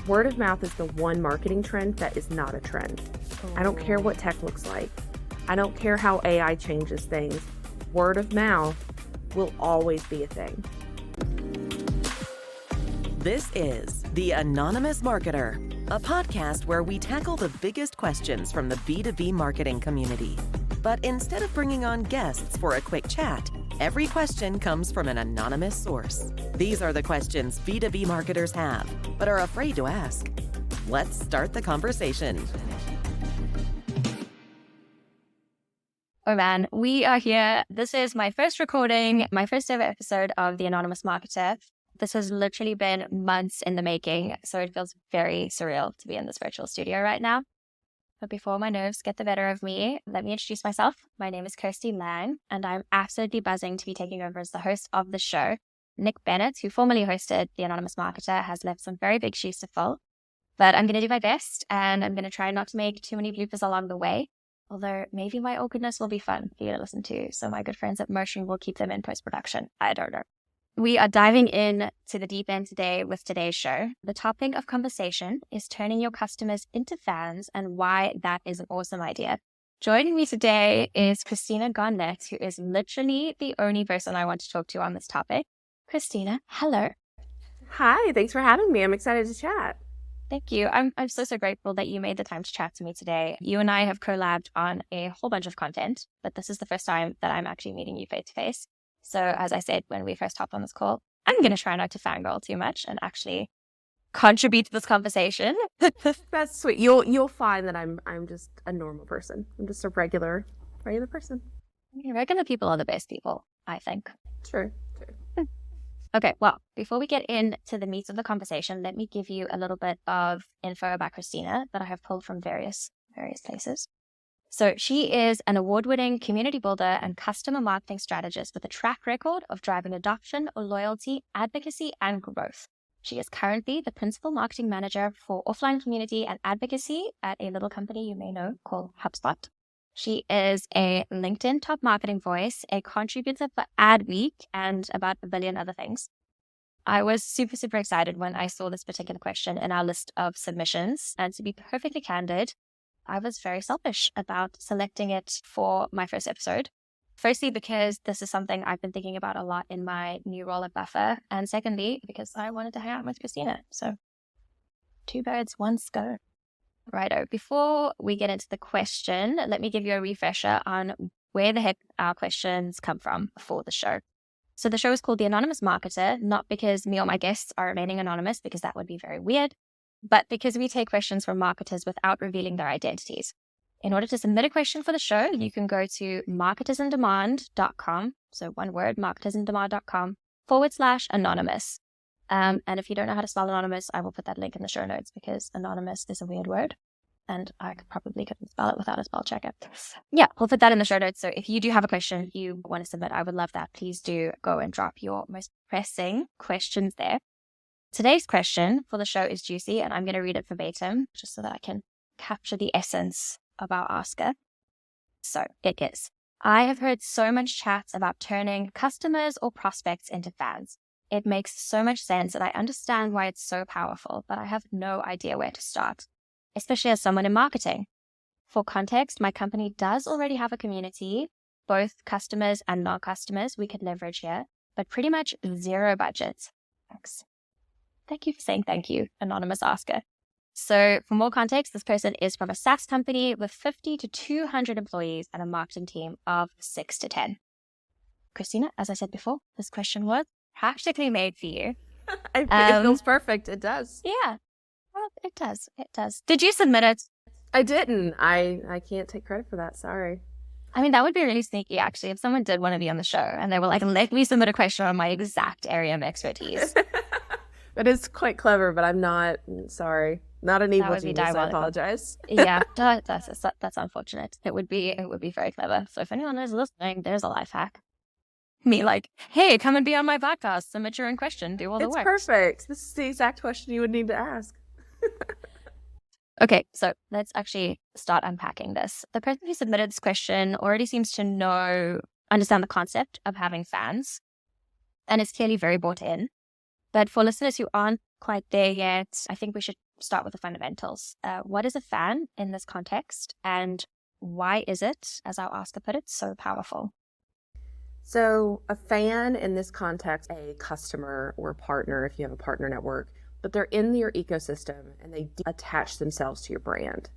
Word of mouth is the one marketing trend that is not a trend. I don't care what tech looks like. I don't care how AI changes things. Word of mouth will always be a thing. This is The Anonymous Marketer, a podcast where we tackle the biggest questions from the B2B marketing community. But instead of bringing on guests for a quick chat, every question comes from an anonymous source. These are the questions B2B marketers have, but are afraid to ask. Let's start the conversation. Oh man, we are here. This is my first recording, my first ever episode of The Anonymous Marketer. This has literally been months in the making, so it feels very surreal to be in this virtual studio right now. But before my nerves get the better of me, let me introduce myself. My name is Kirsti Lang, and I'm absolutely buzzing to be taking over as the host of the show. Nick Bennett, who formerly hosted The Anonymous Marketer, has left some very big shoes to fill. But I'm going to do my best, and I'm going to try not to make too many bloopers along the way. Although maybe my awkwardness will be fun for you to listen to, so my good friends at Motion will keep them in post-production. I don't know. We are diving in to the deep end today with today's show. The topic of conversation is turning your customers into fans and why that is an awesome idea. Joining me today is Christina Garnett, who is literally the only person I want to talk to on this topic. Christina, hello. Hi, thanks for having me. I'm excited to chat. Thank you. I'm so grateful that you made the time to chat to me today. You and I have collabed on a whole bunch of content, but this is the first time that I'm actually meeting you face to face. So as I said when we first hopped on this call, I'm going to try not to fangirl too much and actually contribute to this conversation. That's sweet. You'll find that I'm just a normal person. I'm just a regular person. Regular people are the best people, I think. True. Okay, well, before we get into the meat of the conversation, let me give you a little bit of info about Christina that I have pulled from various places. So she is an award-winning community builder and customer marketing strategist with a track record of driving adoption, loyalty, advocacy, and growth. She is currently the principal marketing manager for offline community and advocacy at a little company you may know called HubSpot. She is a LinkedIn top marketing voice, a contributor for Adweek, and about a billion other things. I was super excited when I saw this particular question in our list of submissions. And to be perfectly candid, I was very selfish about selecting it for my first episode. Firstly, because this is something I've been thinking about a lot in my new role at Buffer. And secondly, because I wanted to hang out with Christina. So 2 birds, 1 stone. Righto. Before we get into the question, let me give you a refresher on where the heck our questions come from for the show. So the show is called The Anonymous Marketer, not because me or my guests are remaining anonymous, because that would be very weird, but because we take questions from marketers without revealing their identities. In order to submit a question for the show, you can go to marketersindemand.com. So one word, marketersindemand.com/anonymous. And if you don't know how to spell anonymous, I will put that link in the show notes because anonymous is a weird word and I probably couldn't spell it without a spell checker. Yeah, we'll put that in the show notes. So if you do have a question you want to submit, I would love that. Please do go and drop your most pressing questions there. Today's question for the show is juicy and I'm going to read it verbatim just so that I can capture the essence of our asker. So it is, I have heard so much chat about turning customers or prospects into fans. It makes so much sense and I understand why it's so powerful, but I have no idea where to start, especially as someone in marketing. For context, my company does already have a community, both customers and non-customers we could leverage here, but pretty much zero budget. Thanks. Thank you for saying thank you, anonymous asker. So for more context, this person is from a SaaS company with 50 to 200 employees and a marketing team of 6 to 10. Christina, as I said before, this question was practically made for you. It feels perfect. It does. Yeah. Well, it does. It does. Did you submit it? I didn't. I can't take credit for that. Sorry. I mean, that would be really sneaky, actually, if someone did want to be on the show and they were like, let me submit a question on my exact area of expertise. That is quite clever, but I'm not. Sorry. Not an evil genius. I apologize. Yeah, that's unfortunate. It would be very clever. So if anyone is listening, there's a life hack. Me like, hey, come and be on my podcast, submit your own question, do all the work. It's perfect. This is the exact question you would need to ask. Okay, so let's actually start unpacking this. The person who submitted this question already seems to understand the concept of having fans, and is clearly very bought in. But for listeners who aren't quite there yet, I think we should start with the fundamentals. What is a fan in this context, and why is it, as our asker put it, so powerful? So a fan in this context, a customer or a partner, if you have a partner network, but they're in your ecosystem and they attach themselves to your brand.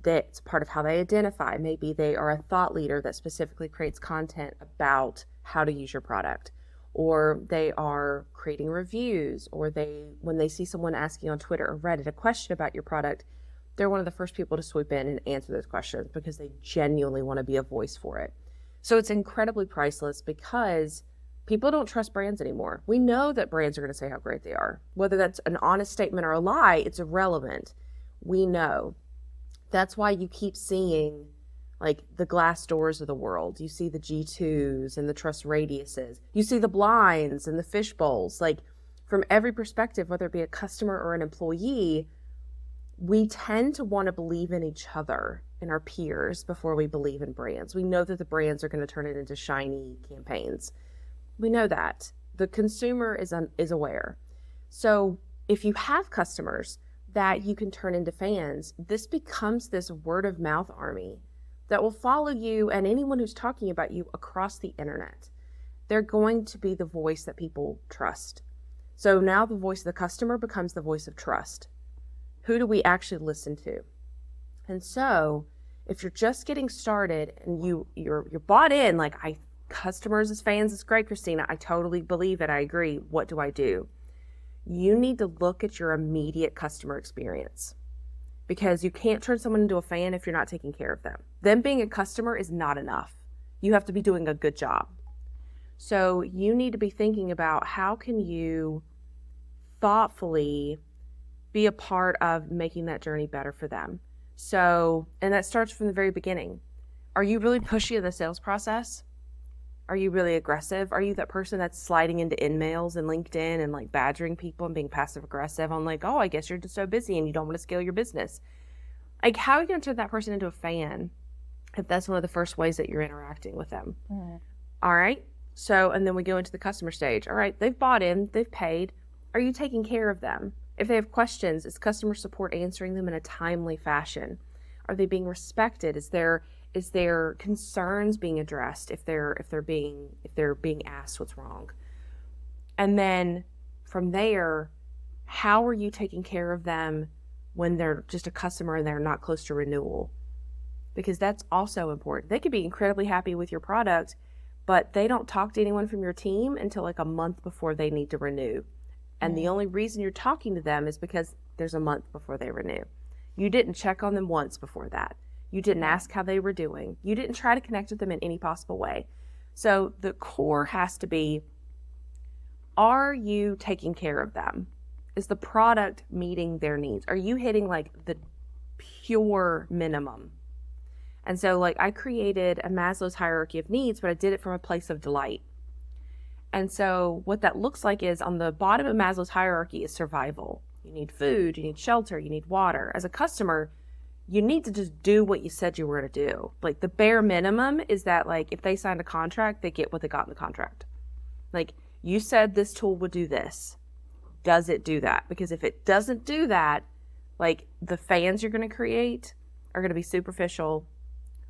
That's part of how they identify. Maybe they are a thought leader that specifically creates content about how to use your product, or they are creating reviews, or when they see someone asking on Twitter or Reddit a question about your product, they're one of the first people to swoop in and answer those questions because they genuinely want to be a voice for it. So it's incredibly priceless because people don't trust brands anymore. We know that brands are going to say how great they are. Whether that's an honest statement or a lie, it's irrelevant. We know. That's why you keep seeing like the Glassdoors of the world. You see the G2s and the trust radiuses. You see the blinds and the fish bowls. Like from every perspective, whether it be a customer or an employee, we tend to want to believe in each other and our peers before we believe in brands. We know that the brands are going to turn it into shiny campaigns. We know that. The consumer is aware. So if you have customers that you can turn into fans, this becomes this word of mouth army that will follow you and anyone who's talking about you across the internet. They're going to be the voice that people trust. So now the voice of the customer becomes the voice of trust. Who do we actually listen to? And so if you're just getting started and you're bought in, like customers as fans is great, Christina, I totally believe it. I agree. What do I do? You need to look at your immediate customer experience because you can't turn someone into a fan if you're not taking care of them. Them being a customer is not enough. You have to be doing a good job. So you need to be thinking about how can you thoughtfully be a part of making that journey better for them. So, and that starts from the very beginning. Are you really pushy in the sales process? Are you really aggressive? Are you that person that's sliding into InMails and LinkedIn and like badgering people and being passive aggressive on like, oh, I guess you're just so busy and you don't want to scale your business? Like, how are you going to turn that person into a fan if that's one of the first ways that you're interacting with them? All right. So, and then we go into the customer stage. All right. They've bought in, they've paid. Are you taking care of them? If they have questions, is customer support answering them in a timely fashion? Are they being respected? Is their concerns being addressed if they're being asked what's wrong? And then from there, how are you taking care of them when they're just a customer and they're not close to renewal? Because that's also important. They could be incredibly happy with your product, but they don't talk to anyone from your team until like a month before they need to renew. And the only reason you're talking to them is because there's a month before they renew. You didn't check on them once before that. You didn't ask how they were doing. You didn't try to connect with them in any possible way. So the core has to be, are you taking care of them? Is the product meeting their needs? Are you hitting like the pure minimum? And so like I created a Maslow's hierarchy of needs, but I did it from a place of delight. And so what that looks like is on the bottom of Maslow's hierarchy is survival. You need food, you need shelter, you need water. As a customer, you need to just do what you said you were going to do. Like the bare minimum is that like if they signed a contract, they get what they got in the contract. Like you said this tool would do this. Does it do that? Because if it doesn't do that, like the fans you're going to create are going to be superficial,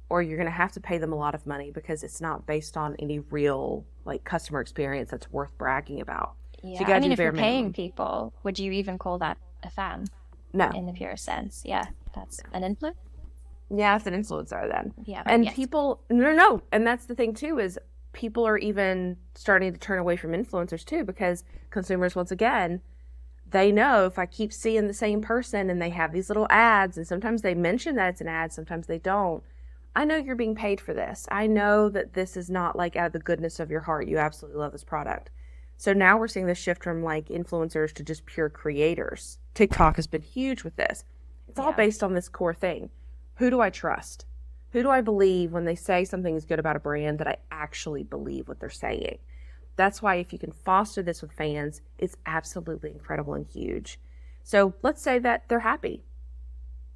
or you're going to have to pay them a lot of money because it's not based on any real like customer experience that's worth bragging about. Yeah, So you I mean, if you're minimum. paying people, would you even call that a fan? No. In the purest sense. Yeah, that's an influence. Yeah, it's an influencer then. Yeah. And people, no. And that's the thing too, is people are even starting to turn away from influencers too, because consumers, once again, they know if I keep seeing the same person and they have these little ads, and sometimes they mention that it's an ad, sometimes they don't. I know you're being paid for this. I know that this is not like out of the goodness of your heart. You absolutely love this product. So now we're seeing this shift from like influencers to just pure creators. TikTok has been huge with this. It's all based on this core thing. Who do I trust? Who do I believe when they say something is good about a brand that I actually believe what they're saying? That's why if you can foster this with fans, it's absolutely incredible and huge. So let's say that they're happy.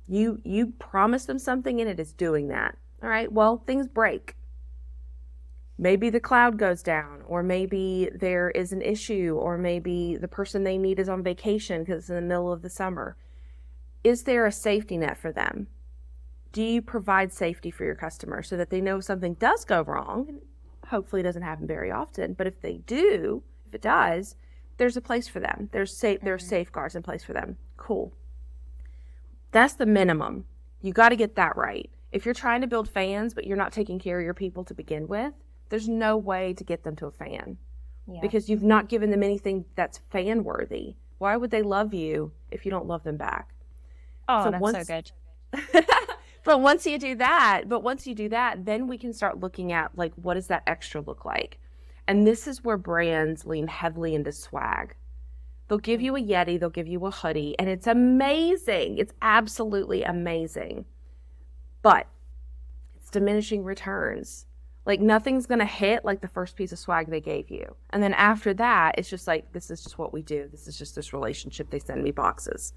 You promise them something and it is doing that. All right, well, things break. Maybe the cloud goes down, or maybe there is an issue, or maybe the person they need is on vacation because it's in the middle of the summer. Is there a safety net for them? Do you provide safety for your customers so that they know if something does go wrong? And hopefully it doesn't happen very often, but if they do, if it does, there's a place for them. There's safeguards in place for them. Cool. That's the minimum. You got to get that right. If you're trying to build fans, but you're not taking care of your people to begin with, there's no way to get them to a fan because you've not given them anything that's fan worthy. Why would they love you if you don't love them back? Oh, that's so good. But once you do that, then we can start looking at like, what does that extra look like? And this is where brands lean heavily into swag. They'll give you a Yeti, they'll give you a hoodie, and it's amazing. It's absolutely amazing. But it's diminishing returns. Like nothing's going to hit like the first piece of swag they gave you. And then after that, it's just like, this is just what we do. This is just this relationship. They send me boxes.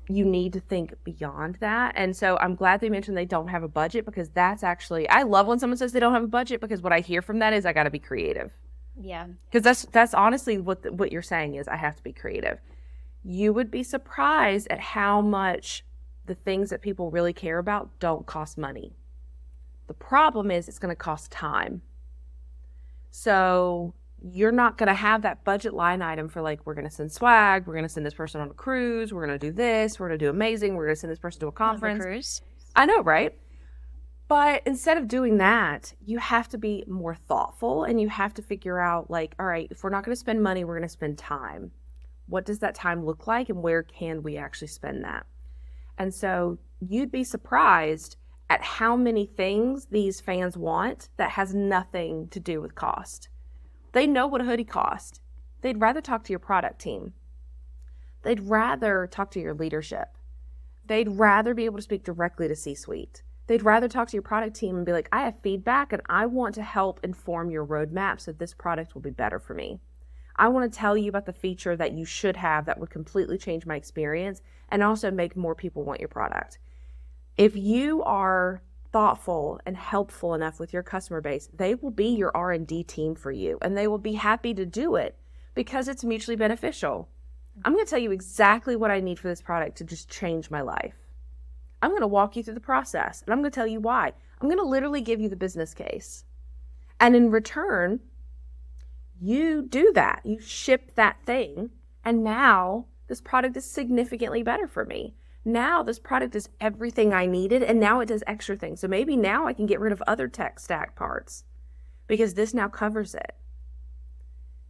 You need to think beyond that. And so I'm glad they mentioned they don't have a budget, because that's actually, I love when someone says they don't have a budget, because what I hear from that is I got to be creative. Yeah. Because that's honestly what you're saying is I have to be creative. You would be surprised at how much the things that people really care about don't cost money. The problem is it's going to cost time. So you're not going to have that budget line item for like, we're going to send swag, we're going to send this person on a cruise, we're going to do this, we're going to do amazing, we're going to send this person to a conference. Cruise. I know, right? But instead of doing that, you have to be more thoughtful, and you have to figure out like, all right, if we're not going to spend money, we're going to spend time. What does that time look like, and where can we actually spend that? And so you'd be surprised at how many things these fans want that has nothing to do with cost. They know what a hoodie costs. They'd rather talk to your product team. They'd rather talk to your leadership. They'd rather be able to speak directly to C-suite. They'd rather talk to your product team and be like, I have feedback and I want to help inform your roadmap so this product will be better for me. I want to tell you about the feature that you should have that would completely change my experience and also make more people want your product. If you are thoughtful and helpful enough with your customer base, they will be your R&D team for you, and they will be happy to do it because it's mutually beneficial. I'm going to tell you exactly what I need for this product to just change my life. I'm going to walk you through the process, and I'm going to tell you why. I'm going to literally give you the business case. And in return, you do that. You ship that thing, and now this product is significantly better for me. Now this product is everything I needed, and now it does extra things. So maybe now I can get rid of other tech stack parts because this now covers it.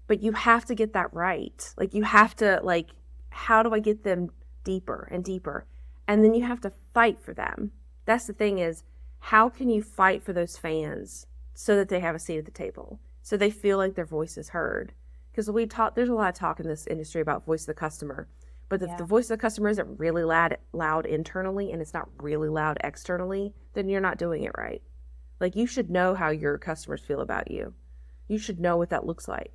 But you have to get that right. Like you have to, like, how do I get them deeper and deeper? And then you have to fight for them. That's the thing is, how can you fight for those fans so that they have a seat at the table, so they feel like their voice is heard? Because there's a lot of talk in this industry about voice of the customer. But if the voice of the customer isn't really loud internally and it's not really loud externally, then you're not doing it right. Like you should know how your customers feel about you. You should know what that looks like.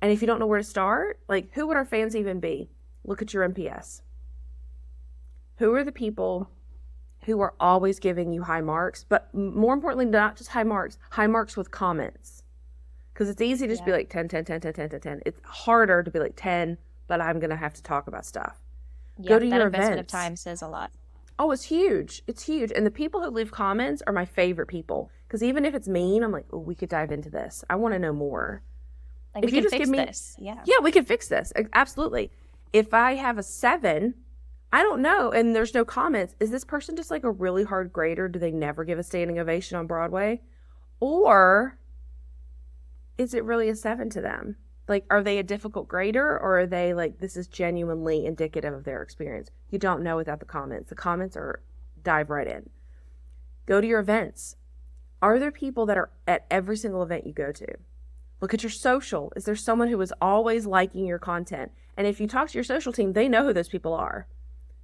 And if you don't know where to start, like who would our fans even be? Look at your NPS. Who are the people who are always giving you high marks, but more importantly, not just high marks with comments. Because it's easy to just be like 10, 10, 10, 10, 10, 10, 10. It's harder to be like 10, but I'm going to have to talk about stuff. Yeah, go to that your investment events. of time says a lot. Oh, it's huge. It's huge. And the people who leave comments are my favorite people. Because even if it's mean, I'm like, oh, we could dive into this. I want to know more. Like if we you can just fix give me, this. Yeah. Yeah, we can fix this. Absolutely. If I have a 7, I don't know, and there's no comments, is this person just like a really hard grader? Do they never give a standing ovation on Broadway? Or is it really a 7 to them? Like, are they a difficult grader, or are they like, this is genuinely indicative of their experience? You don't know without the comments. The comments are dive right in. Go to your events. Are there people that are at every single event you go to? Look at your social. Is there someone who is always liking your content? And if you talk to your social team, they know who those people are.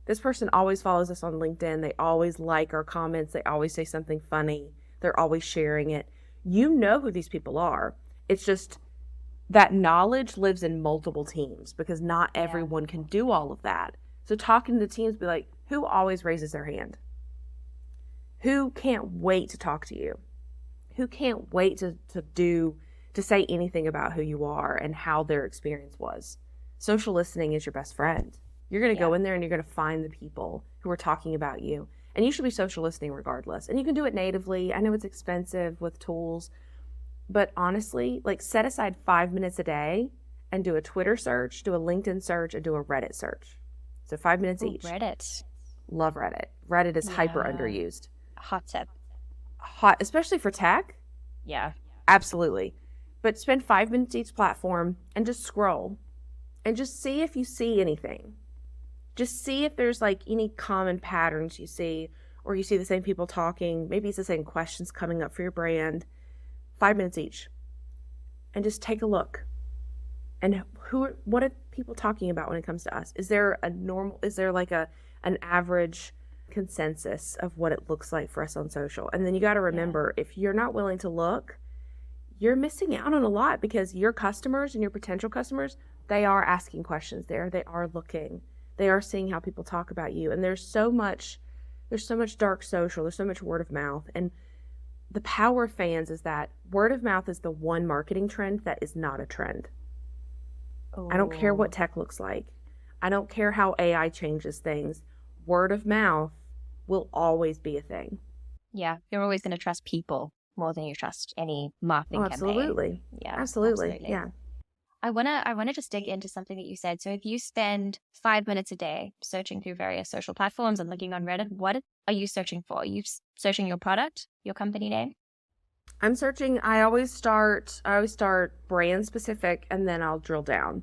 This person always follows us on LinkedIn. They always like our comments. They always say something funny. They're always sharing it. You know who these people are. It's just that knowledge lives in multiple teams because not everyone can do all of that. So talking to the teams, be like, who always raises their hand? Who can't wait to talk to you? Who can't wait to say anything about who you are and how their experience was? Social listening is your best friend. You're going to go in there and you're going to find the people who are talking about you. And you should be social listening regardless. And you can do it natively. I know it's expensive with tools, but honestly, like set aside 5 minutes a day and do a Twitter search, do a LinkedIn search, and do a Reddit search. So 5 minutes each. Reddit. Love Reddit. Reddit is hyper underused. Hot tip. Hot, especially for tech. Yeah. Absolutely. But spend 5 minutes each platform and just scroll and just see if you see anything. Just see if there's like any common patterns you see, or you see the same people talking. Maybe it's the same questions coming up for your brand. 5 minutes each. And just take a look. And what are people talking about when it comes to us? Is there like an average consensus of what it looks like for us on social? And then you got to remember, if you're not willing to look, you're missing out on a lot, because your customers and your potential customers, they are asking questions there. They are looking. They are seeing how people talk about you. And there's so much dark social. There's so much word of mouth. And the power of fans is that word of mouth is the one marketing trend that is not a trend. I don't care what tech looks like. I don't care how AI changes things. Word of mouth will always be a thing. Yeah, you're always going to trust people more than you trust any marketing campaign. Absolutely. Yeah, absolutely. Yeah. I wanna just dig into something that you said. So if you spend 5 minutes a day searching through various social platforms and looking on Reddit, what are you searching for? Are you searching your product, your company name? I'm searching. I always start brand specific, and then I'll drill down.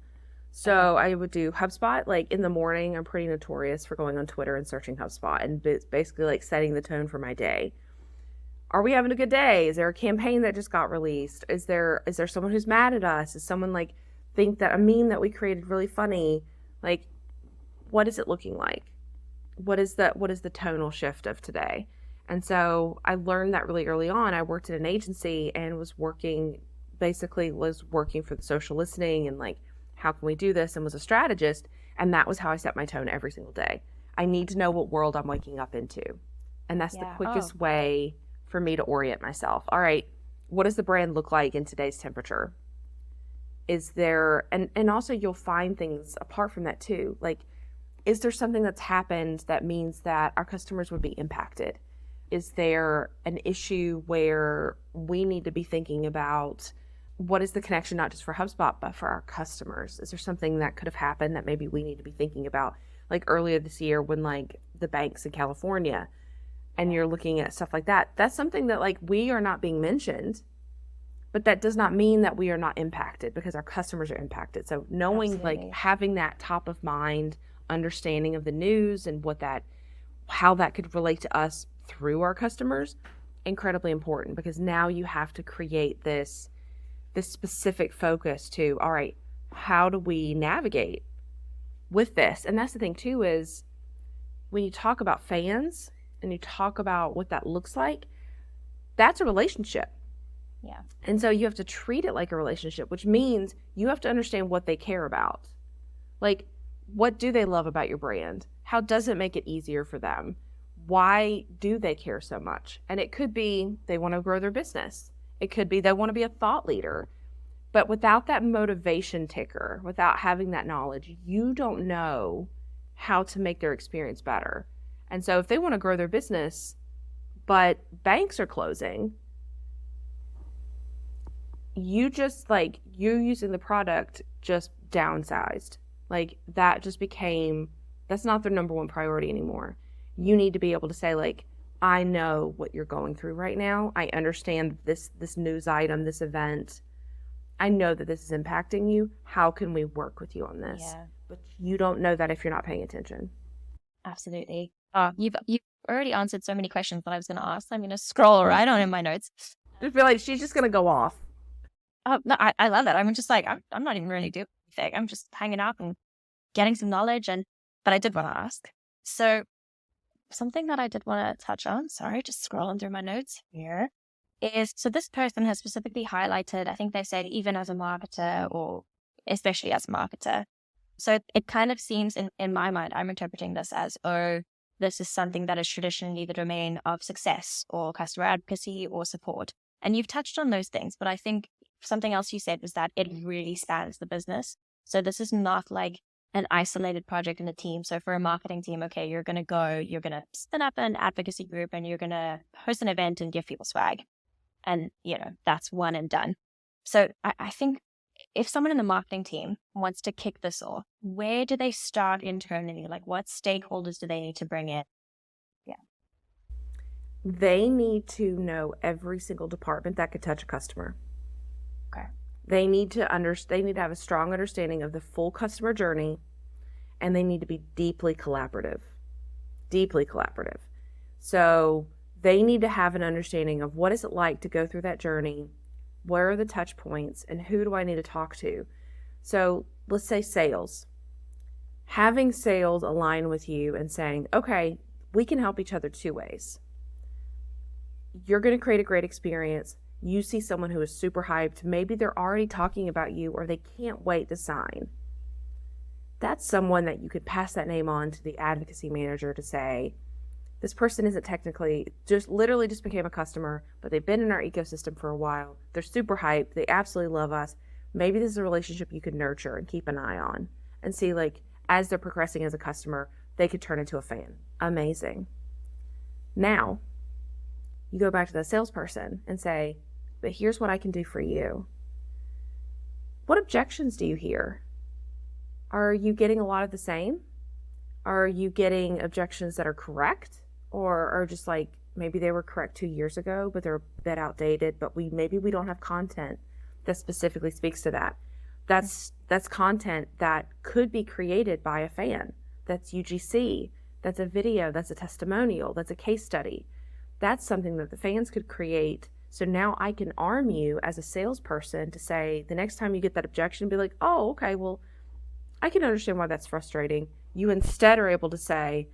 So I would do HubSpot. Like in the morning, I'm pretty notorious for going on Twitter and searching HubSpot, and it's basically like setting the tone for my day. Are we having a good day? Is there a campaign that just got released? Is there someone who's mad at us? Is someone like think that a meme that we created really funny? Like, what is it looking like? What is the tonal shift of today? And so I learned that really early on. I worked at an agency and was working for the social listening and like, how can we do this? And was a strategist. And that was how I set my tone every single day. I need to know what world I'm waking up into. And that's the quickest way for me to orient myself. All right, what does the brand look like in today's temperature? Is there, and also you'll find things apart from that too. Like, is there something that's happened that means that our customers would be impacted? Is there an issue where we need to be thinking about what is the connection, not just for HubSpot, but for our customers? Is there something that could have happened that maybe we need to be thinking about? Like earlier this year when like the banks in California, and you're looking at stuff like that, that's something that like we are not being mentioned, but that does not mean that we are not impacted, because our customers are impacted. So knowing like having that top of mind understanding of the news and how that could relate to us through our customers, incredibly important, because now you have to create this specific focus to, all right, how do we navigate with this? And that's the thing too, is when you talk about fans and you talk about what that looks like, that's a relationship. Yeah. And so you have to treat it like a relationship, which means you have to understand what they care about. Like, what do they love about your brand? How does it make it easier for them? Why do they care so much? And it could be they want to grow their business. It could be they want to be a thought leader. But without that motivation ticker, without having that knowledge, you don't know how to make their experience better. And so if they want to grow their business, but banks are closing, you're using the product just downsized. Like that just that's not their number one priority anymore. You need to be able to say like, I know what you're going through right now. I understand this news item, this event. I know that this is impacting you. How can we work with you on this? Yeah. But you don't know that if you're not paying attention. Absolutely. You've already answered so many questions that I was going to ask. I'm going to scroll right on in my notes. I feel like she's just going to go off. Oh, no, I love that. I'm just like, I'm not even really doing anything. I'm just hanging out and getting some knowledge. But I did want to ask. So something that I did want to touch on, sorry, just scrolling through my notes here, is so this person has specifically highlighted, I think they said even as a marketer or especially as a marketer. So it kind of seems in my mind, I'm interpreting this as, this is something that is traditionally the domain of success or customer advocacy or support. And you've touched on those things, but I think something else you said was that it really spans the business. So this is not like an isolated project in a team. So for a marketing team, okay, you're going to spin up an advocacy group and you're going to host an event and give people swag. And, that's one and done. So I think if someone in the marketing team wants to kick this off, where do they start internally? Like, what stakeholders do they need to bring in? Yeah. They need to know every single department that could touch a customer. Okay. They need to have a strong understanding of the full customer journey, and they need to be deeply collaborative. So they need to have an understanding of what is it like to go through that journey, where are the touch points, and who do I need to talk to? So let's say sales. Having sales align with you and saying, okay, we can help each other two ways. You're going to create a great experience. You see someone who is super hyped. Maybe they're already talking about you or they can't wait to sign. That's someone that you could pass that name on to the advocacy manager to say, this person isn't technically, literally just became a customer, but they've been in our ecosystem for a while. They're super hyped. They absolutely love us. Maybe this is a relationship you could nurture and keep an eye on and see, like, as they're progressing as a customer, they could turn into a fan. Amazing. Now, you go back to the salesperson and say, but here's what I can do for you. What objections do you hear? Are you getting a lot of the same? Are you getting objections that are correct? Or are just like, maybe they were correct 2 years ago, but they're a bit outdated, but maybe we don't have content that specifically speaks to that. That's content that could be created by a fan. That's UGC. That's a video. That's a testimonial. That's a case study. That's something that the fans could create. So now I can arm you as a salesperson to say, the next time you get that objection, be like, oh, okay, well, I can understand why that's frustrating. You instead are able to say,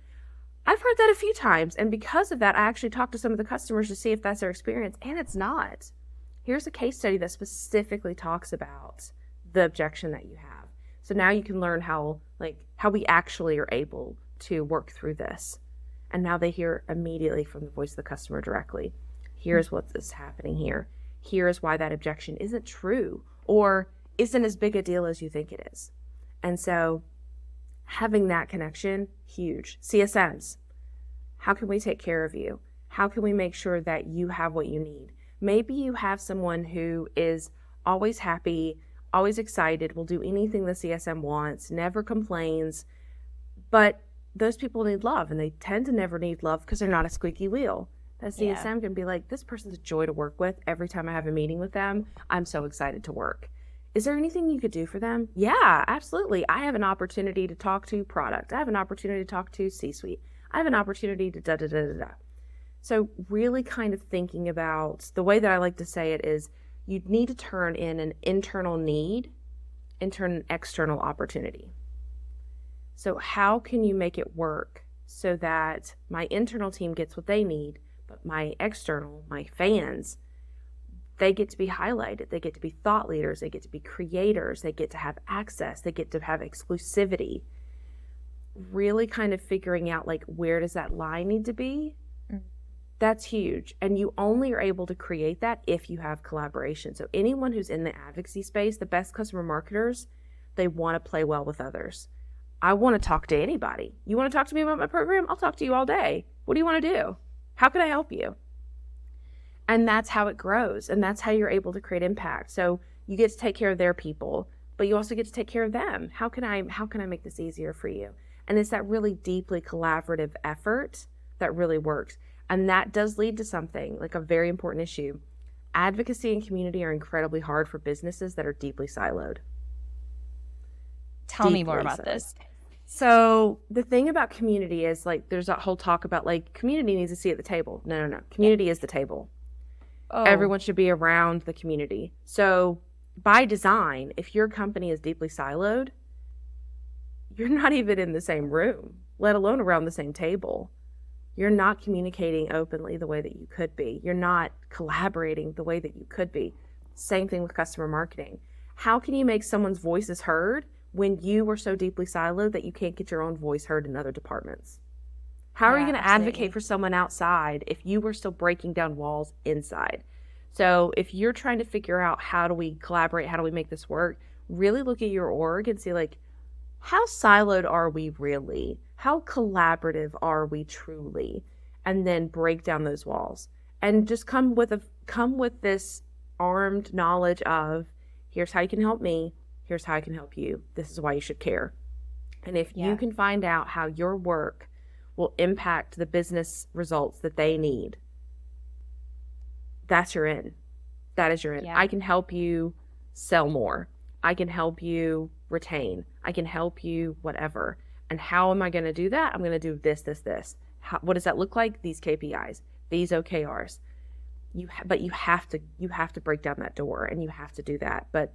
I've heard that a few times, and because of that, I actually talked to some of the customers to see if that's their experience, and it's not. Here's a case study that specifically talks about the objection that you have. So now you can learn how we actually are able to work through this. And now they hear immediately from the voice of the customer directly. Here's what is happening here. Here's why that objection isn't true or isn't as big a deal as you think it is. And so having that connection, huge. CSMs, how can we take care of you? How can we make sure that you have what you need? Maybe you have someone who is always happy, always excited, will do anything the CSM wants, never complains, but those people need love, and they tend to never need love because they're not a squeaky wheel. That CSM can be like, this person's a joy to work with. Every time I have a meeting with them, I'm so excited to work. Is there anything you could do for them? Yeah, absolutely. I have an opportunity to talk to product. I have an opportunity to talk to C-suite. I have an opportunity to da-da-da-da-da. So really kind of thinking about, the way that I like to say it is, you need to turn in an internal need and turn an external opportunity. So how can you make it work so that my internal team gets what they need, but my external, my fans, they get to be highlighted. They get to be thought leaders. They get to be creators. They get to have access. They get to have exclusivity. Really kind of figuring out, like, where does that line need to be? That's huge. And you only are able to create that if you have collaboration. So anyone who's in the advocacy space, the best customer marketers, they want to play well with others. I want to talk to anybody. You want to talk to me about my program? I'll talk to you all day. What do you want to do? How can I help you? And that's how it grows. And that's how you're able to create impact. So you get to take care of their people, but you also get to take care of them. How can I make this easier for you? And it's that really deeply collaborative effort that really works. And that does lead to something, like a very important issue. Advocacy and community are incredibly hard for businesses that are deeply siloed. Tell me more about this. So the thing about community is, like, there's that whole talk about, like, community needs a seat at the table. No. Community is the table. Oh. Everyone should be around the community. So by design, if your company is deeply siloed, you're not even in the same room, let alone around the same table. You're not communicating openly the way that you could be. You're not collaborating the way that you could be. Same thing with customer marketing. How can you make someone's voices heard when you are so deeply siloed that you can't get your own voice heard in other departments? How are you going to advocate for someone outside if you were still breaking down walls inside? So if you're trying to figure out, how do we collaborate, how do we make this work, really look at your org and see, like, how siloed are we really? How collaborative are we truly? And then break down those walls and just come with this armed knowledge of, here's how you can help me, here's how I can help you. This is why you should care. And if you can find out how your work will impact the business results that they need, that's your in. That is your in. I can help you sell more. I can help you retain. I can help you whatever. And how am I going to do that? I'm going to do this, this, this. What does that look like? These KPIs, these OKRs. But you have to break down that door, and you have to do that. But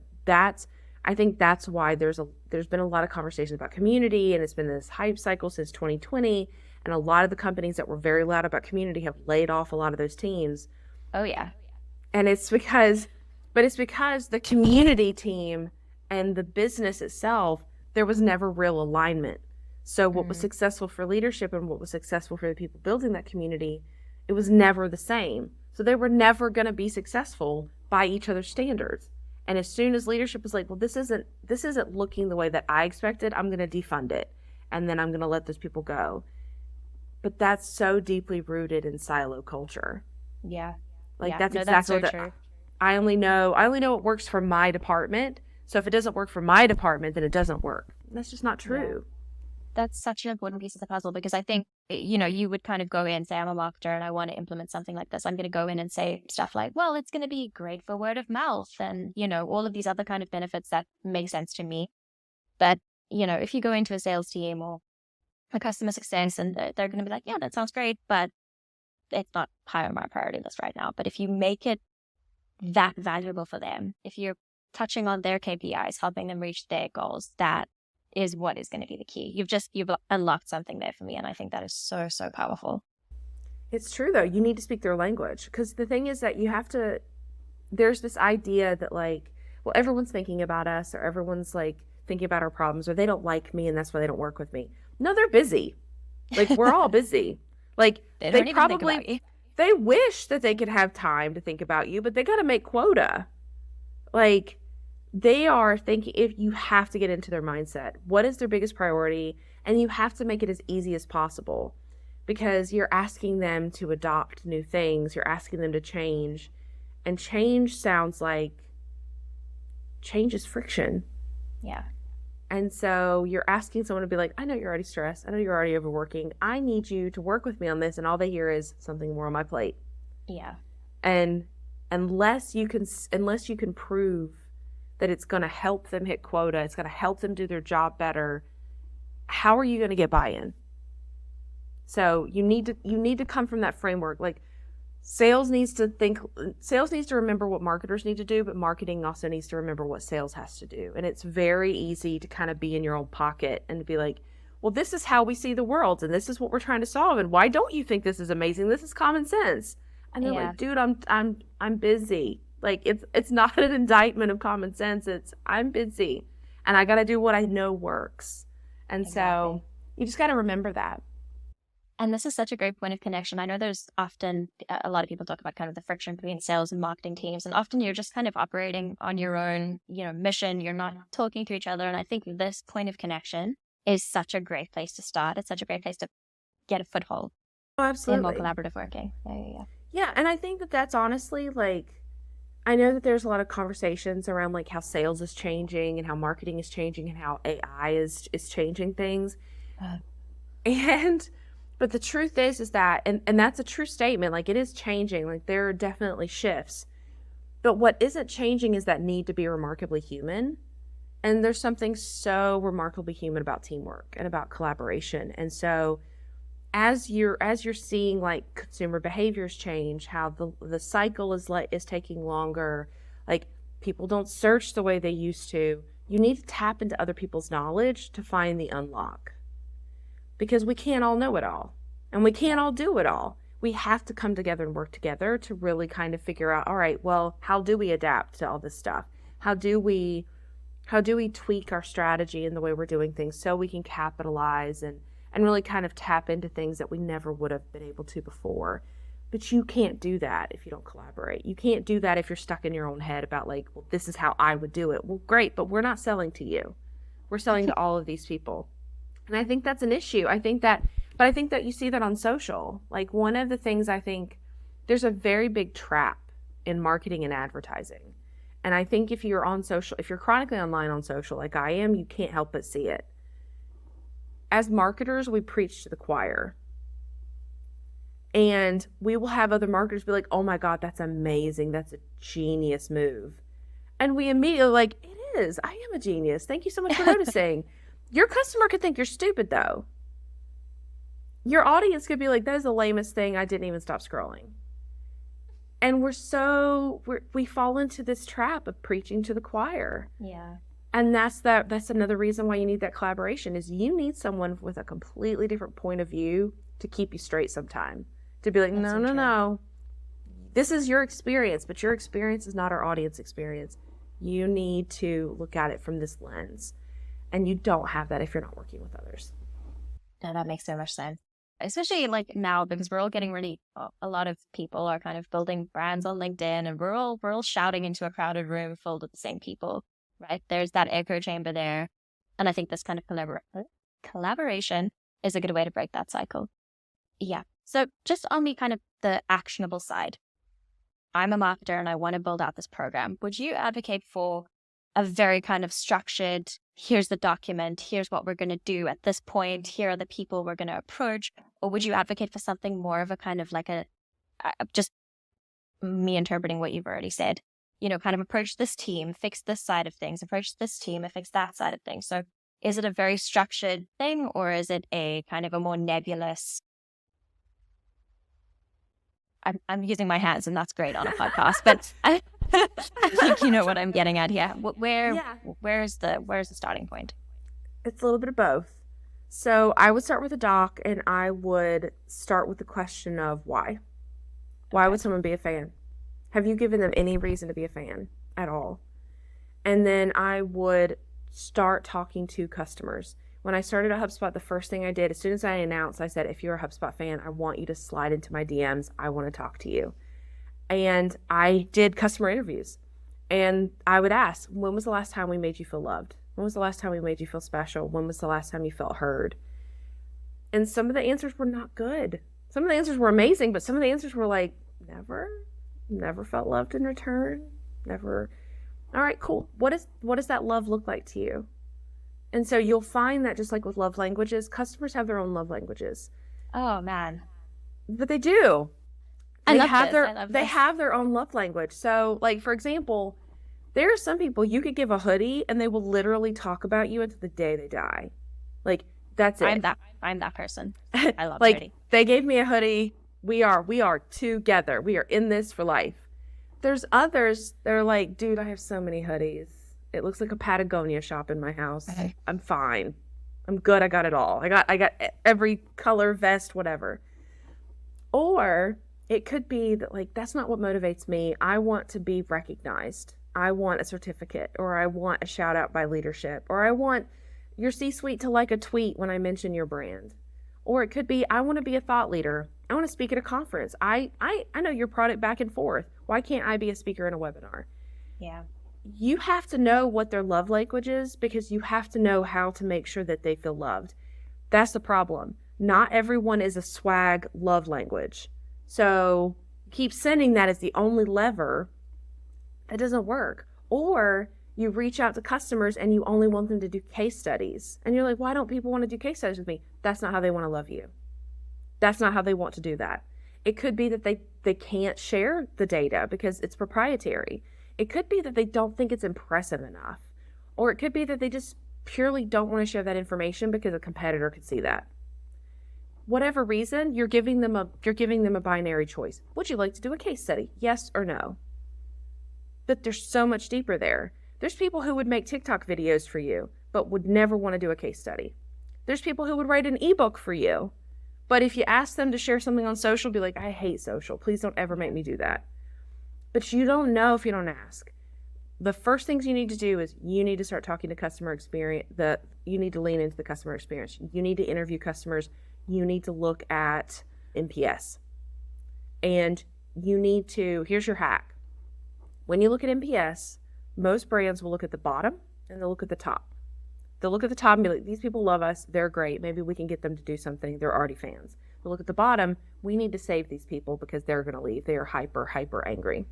I think that's why there's been a lot of conversations about community, and it's been this hype cycle since 2020. And a lot of the companies that were very loud about community have laid off a lot of those teams. Oh yeah. And it's because the community team and the business itself, there was never real alignment. So what was successful for leadership and what was successful for the people building that community, it was never the same. So they were never going to be successful by each other's standards. And as soon as leadership was like, well, this isn't looking the way that I expected, I'm going to defund it. And then I'm going to let those people go. But that's so deeply rooted in silo culture. Yeah. That's exactly what true. I only know what works for my department. So if it doesn't work for my department, then it doesn't work. And that's just not true. Yeah. That's such an important piece of the puzzle, because I think, you would kind of go in and say, I'm a marketer and I want to implement something like this. I'm going to go in and say stuff like, well, it's going to be great for word of mouth and, all of these other kind of benefits that make sense to me. But, if you go into a sales team or a customer success, and they're going to be like, yeah, that sounds great, but it's not high on my priority list right now. But if you make it that valuable for them, if you're touching on their KPIs, helping them reach their goals, that is what is going to be the key. You've unlocked something there for me, and I think that is so, so powerful. It's true, though. You need to speak their language, because the thing is that there's this idea that, like, well, everyone's thinking about us, or everyone's, like, thinking about our problems, or they don't like me and that's why they don't work with me. No, they're busy. Like, we're all busy. Like, they probably, they wish that they could have time to think about you, but they got to make quota. Like, they are thinking, if you have to get into their mindset, what is their biggest priority? And you have to make it as easy as possible, because you're asking them to adopt new things. You're asking them to change, and change sounds like change is friction. Yeah. And so you're asking someone to be like, I know you're already stressed. I know you're already overworking. I need you to work with me on this. And all they hear is something more on my plate. Yeah. And unless you can prove that it's going to help them hit quota, it's going to help them do their job better, how are you going to get buy-in? So you need to come from that framework. Like, sales needs to remember what marketers need to do, but marketing also needs to remember what sales has to do. And it's very easy to kind of be in your own pocket and to be like, well, this is how we see the world, and this is what we're trying to solve, and why don't you think this is amazing? This is common sense. And they're like, dude, I'm busy. Like, it's not an indictment of common sense. It's, I'm busy and I got to do what I know works. And so you just got to remember that. And this is such a great point of connection. I know there's often a lot of people talk about kind of the friction between sales and marketing teams, and often you're just kind of operating on your own, mission. You're not talking to each other. And I think this point of connection is such a great place to start. It's such a great place to get a foothold. Oh, absolutely. In more collaborative working. Yeah. And I think that that's honestly, like, I know that there's a lot of conversations around, like, how sales is changing and how marketing is changing and how AI is changing things. But the truth is that, and that's a true statement, like, it is changing. Like, there are definitely shifts. But what isn't changing is that need to be remarkably human. And there's something so remarkably human about teamwork and about collaboration. And so as you're seeing, like, consumer behaviors change, how the cycle is taking longer, like, people don't search the way they used to, you need to tap into other people's knowledge to find the unlock. Because we can't all know it all, and we can't all do it all. We have to come together and work together to really kind of figure out, all right, well, how do we adapt to all this stuff? How do we tweak our strategy and the way we're doing things so we can capitalize and really kind of tap into things that we never would have been able to before? But you can't do that if you don't collaborate. You can't do that if you're stuck in your own head about, like, well, this is how I would do it. Well, great, but we're not selling to you. We're selling to all of these people. And I think that's an issue. I think that you see that on social. Like, one of the things, I think there's a very big trap in marketing and advertising. And I think if you're on social, if you're chronically online on social like I am, you can't help but see it. As marketers, we preach to the choir. And we will have other marketers be like, oh my God, that's amazing. That's a genius move. And we immediately like, it is. I am a genius. Thank you so much for noticing. Your customer could think you're stupid, though. Your audience could be like, that is the lamest thing. I didn't even stop scrolling. And we fall into this trap of preaching to the choir. Yeah. And that's another reason why you need that collaboration, is you need someone with a completely different point of view to keep you straight sometime. To be like, no. This is your experience, but your experience is not our audience experience. You need to look at it from this lens. And you don't have that if you're not working with others. No, that makes so much sense. Especially like now, because we're all getting really, a lot of people are kind of building brands on LinkedIn, and we're all shouting into a crowded room full of the same people, right? There's that echo chamber there. And I think this kind of collaboration is a good way to break that cycle. Yeah. So just on the actionable side, I'm a marketer and I want to build out this program. Would you advocate for a very kind of structured, here's the document, here's what we're going to do at this point, here are the people we're going to approach? Or would you advocate for something more of a kind of like just me interpreting what you've already said, kind of approach this team, fix this side of things, approach this team and fix that side of things? So is it a very structured thing, or is it a kind of a more nebulous? I'm using my hands, and that's great on a podcast, but I think you know what I'm getting at here. Where's the starting point? It's a little bit of both. So I would start with a doc, and I would start with the question of why. Why would someone be a fan? Have you given them any reason to be a fan at all? And then I would start talking to customers. When I started at HubSpot, the first thing I did, as soon as I announced, I said, if you're a HubSpot fan, I want you to slide into my DMs. I want to talk to you. And I did customer interviews. And I would ask, when was the last time we made you feel loved? When was the last time we made you feel special? When was the last time you felt heard? And some of the answers were not good. Some of the answers were amazing, but some of the answers were like, never felt loved in return. Never. All right, cool. What does that love look like to you? And so you'll find that just like with love languages, customers have their own love languages. Oh man. But they do. I love They have their own love language. So like, for example, there are some people you could give a hoodie and they will literally talk about you until the day they die. Like, that's it. I'm that person. I love like, hoodie. They gave me a hoodie. We are together. We are in this for life. There's others, they're like, dude, I have so many hoodies. It looks like a Patagonia shop in my house. Okay. I'm fine. I'm good. I got it all. I got every color, vest, whatever. Or it could be that like, that's not what motivates me. I want to be recognized. I want a certificate, or I want a shout out by leadership, or I want your C-suite to like a tweet when I mention your brand. Or it could be, I want to be a thought leader. I want to speak at a conference. I know your product back and forth. Why can't I be a speaker in a webinar? Yeah. You have to know what their love language is, because you have to know how to make sure that they feel loved. That's the problem. Not everyone is a swag love language. So keep sending that as the only lever. That doesn't work. Or you reach out to customers and you only want them to do case studies. And you're like, why don't people want to do case studies with me? That's not how they want to love you. That's not how they want to do that. It could be that they can't share the data because it's proprietary. It could be that they don't think it's impressive enough. Or it could be that they just purely don't want to share that information because a competitor could see that. Whatever reason, you're giving them a binary choice. Would you like to do a case study? Yes or no? But there's so much deeper there. There's people who would make TikTok videos for you, but would never want to do a case study. There's people who would write an ebook for you, but if you ask them to share something on social, be like, I hate social. Please don't ever make me do that. But you don't know if you don't ask. The first things you need to do is you need to start talking to customer experience. You need to lean into the customer experience. You need to interview customers. You need to look at NPS. And you need to, here's your hack. When you look at NPS, most brands will look at the bottom and they'll look at the top. They'll look at the top and be like, these people love us. They're great. Maybe we can get them to do something. They're already fans. They'll look at the bottom. We need to save these people because they're going to leave. They are hyper angry.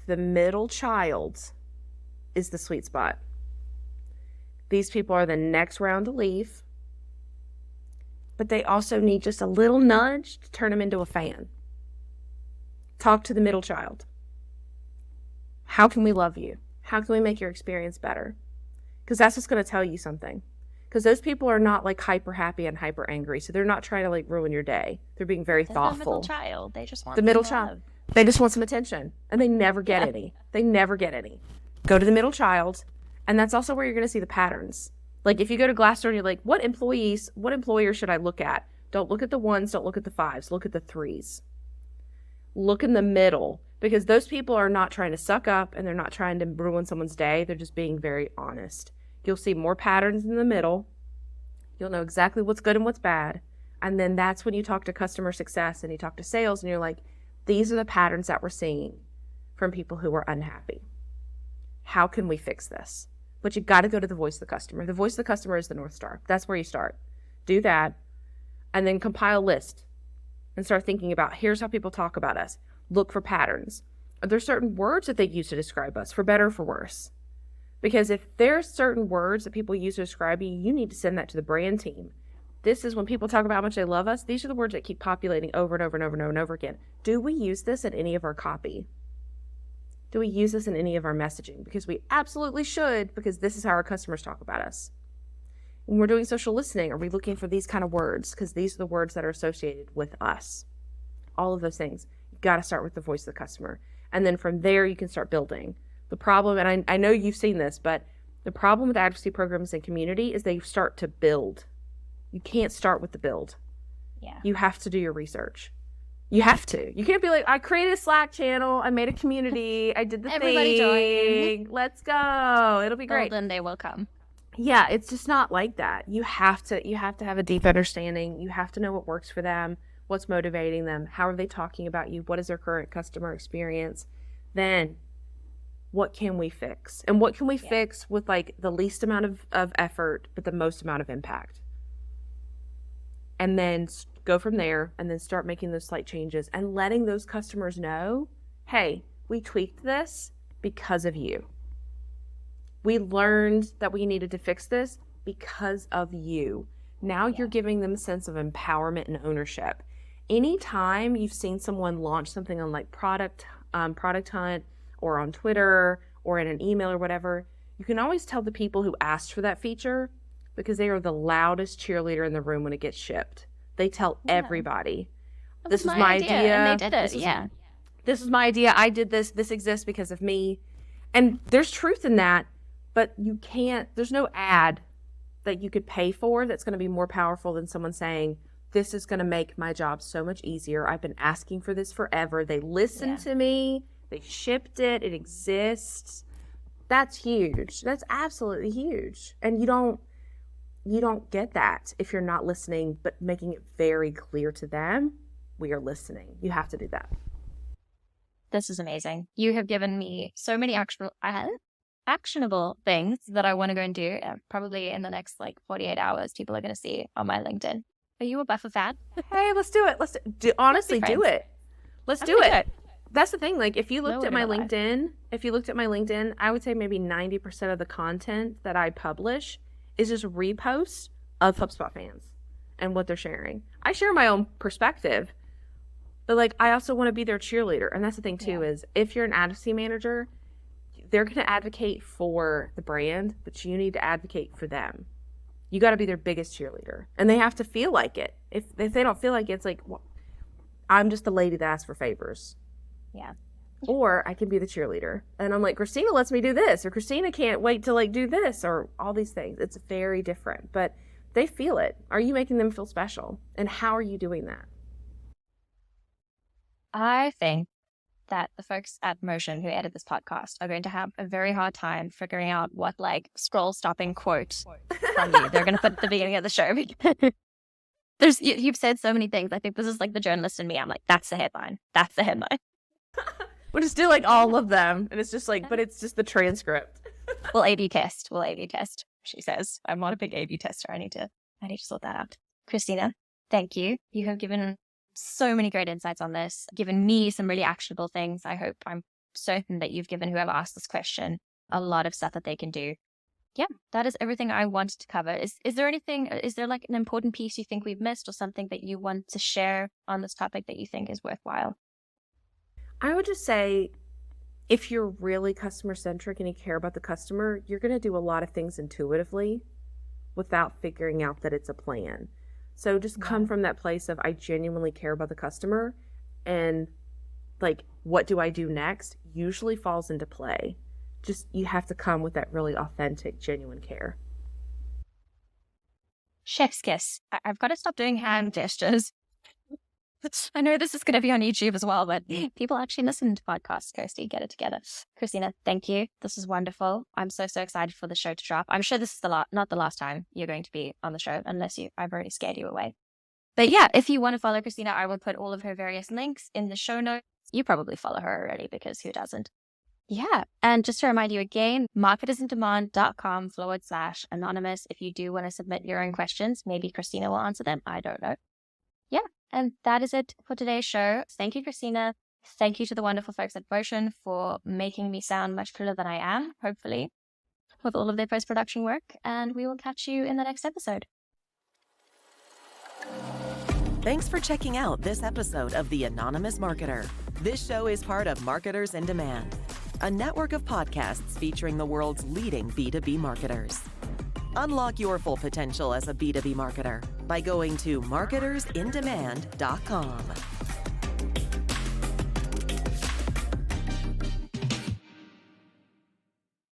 The middle child is the sweet spot. These people are the next round to leave, but they also need just a little nudge to turn them into a fan. Talk to the middle child. How can we love you? How can we make your experience better? Because that's just going to tell you something. Because those people are not like hyper happy and hyper angry. So they're not trying to like ruin your day. They're being very thoughtful. The middle child. They just want the middle child. They just want some attention. And they never get any. They never get any. Go to the middle child. And that's also where you're going to see the patterns. Like if you go to Glassdoor and you're like, what employers should I look at? Don't look at the 1s. Don't look at the 5s. Look at the 3s. Look in the middle. Because those people are not trying to suck up and they're not trying to ruin someone's day. They're just being very honest. You'll see more patterns in the middle. You'll know exactly what's good and what's bad. And then that's when you talk to customer success and you talk to sales and you're like, these are the patterns that we're seeing from people who are unhappy. How can we fix this? But you got to go to the voice of the customer. The voice of the customer is the North Star. That's where you start. Do that and then compile a list and start thinking about here's how people talk about us. Look for patterns. Are there certain words that they use to describe us, for better or for worse? Because if there's certain words that people use to describe you, you need to send that to the brand team. This is when people talk about how much they love us. These are the words that keep populating over and over and over and over and over again. Do we use this in any of our copy? Do we use this in any of our messaging? Because we absolutely should, because this is how our customers talk about us. When we're doing social listening, are we looking for these kind of words? Because these are the words that are associated with us. All of those things. You've got to start with the voice of the customer. And then from there, you can start building. The problem, and I know you've seen this, but the problem with advocacy programs and community is they start to build. You can't start with the build. Yeah. You have to do your research. You have to. You can't be like, I created a Slack channel, I made a community, I did the Everybody thing. join. Let's go. It'll be great. Then they will come. Yeah, it's just not like that. You have to have a deep understanding. You have to know what works for them, what's motivating them, how are they talking about you, what is their current customer experience. Then what can we fix? And what can we fix with like the least amount of effort, but the most amount of impact? And then go from there and then start making those slight changes and letting those customers know, hey, we tweaked this because of you. We learned that we needed to fix this because of you. Now you're giving them a sense of empowerment and ownership. Anytime you've seen someone launch something on like Product Hunt or on Twitter or in an email or whatever, you can always tell the people who asked for that feature because they are the loudest cheerleader in the room when it gets shipped. They tell everybody, this is my idea. And they did it, This is my idea. I did this. This exists because of me. And there's truth in that, but you can't, there's no ad that you could pay for that's going to be more powerful than someone saying, this is going to make my job so much easier. I've been asking for this forever. They listened to me. They shipped it. It exists. That's huge. That's absolutely huge. And you don't get that if you're not listening, but making it very clear to them, we are listening. You have to do that. This is amazing. You have given me so many actionable things that I want to go and do. Probably in the next 48 hours, people are going to see on my LinkedIn. Are you a Buffer fan? Hey, let's do it. Honestly, do it. Let's do it. That's the thing. If you looked at my LinkedIn, I would say maybe 90% of the content that I publish is just reposts of HubSpot fans and what they're sharing. I share my own perspective, but I also want to be their cheerleader. And that's the thing too, is if you're an advocacy manager, they're going to advocate for the brand, but you need to advocate for them. You got to be their biggest cheerleader, and they have to feel like it. If they don't feel like it, it's I'm just the lady that asks for favors. Yeah. Or I can be the cheerleader. And I'm like, Christina lets me do this, or Christina can't wait to do this, or all these things. It's very different, but they feel it. Are you making them feel special? And how are you doing that? I think that the folks at Motion who edit this podcast are going to have a very hard time figuring out what scroll stopping quote from you they're going to put at the beginning of the show. You've said so many things. I think this is the journalist in me. I'm that's the headline. That's the headline. We'll just do all of them. And it's just but it's just the transcript. We'll A/B test. she says. I'm not a big A/B tester. I need to sort that out. Christina, thank you. You have given so many great insights on this, given me some really actionable things. I'm certain that you've given whoever asked this question a lot of stuff that they can do. Yeah, that is everything I wanted to cover. Is there like an important piece you think we've missed, or something that you want to share on this topic that you think is worthwhile? I would just say, if you're really customer centric and you care about the customer, you're going to do a lot of things intuitively without figuring out that it's a plan. So just come from that place of, I genuinely care about the customer, and like, what do I do next usually falls into play. Just, you have to come with that really authentic, genuine care. Chef's kiss. I've got to stop doing hand gestures. I know this is going to be on YouTube as well, but people actually listen to podcasts. Kirsty, get it together. Christina, thank you. This is wonderful. I'm so excited for the show to drop. I'm sure this is not the last time you're going to be on the show, unless I've already scared you away. But yeah, if you want to follow Christina, I will put all of her various links in the show notes. You probably follow her already, because who doesn't? Yeah. And just to remind you again, marketersindemand.com/anonymous. If you do want to submit your own questions, maybe Christina will answer them. I don't know. Yeah. And that is it for today's show. Thank you, Christina. Thank you to the wonderful folks at Motion for making me sound much cooler than I am, hopefully, with all of their post-production work. And we will catch you in the next episode. Thanks for checking out this episode of The Anonymous Marketer. This show is part of Marketers in Demand, a network of podcasts featuring the world's leading B2B marketers. Unlock your full potential as a B2B marketer by going to marketersindemand.com.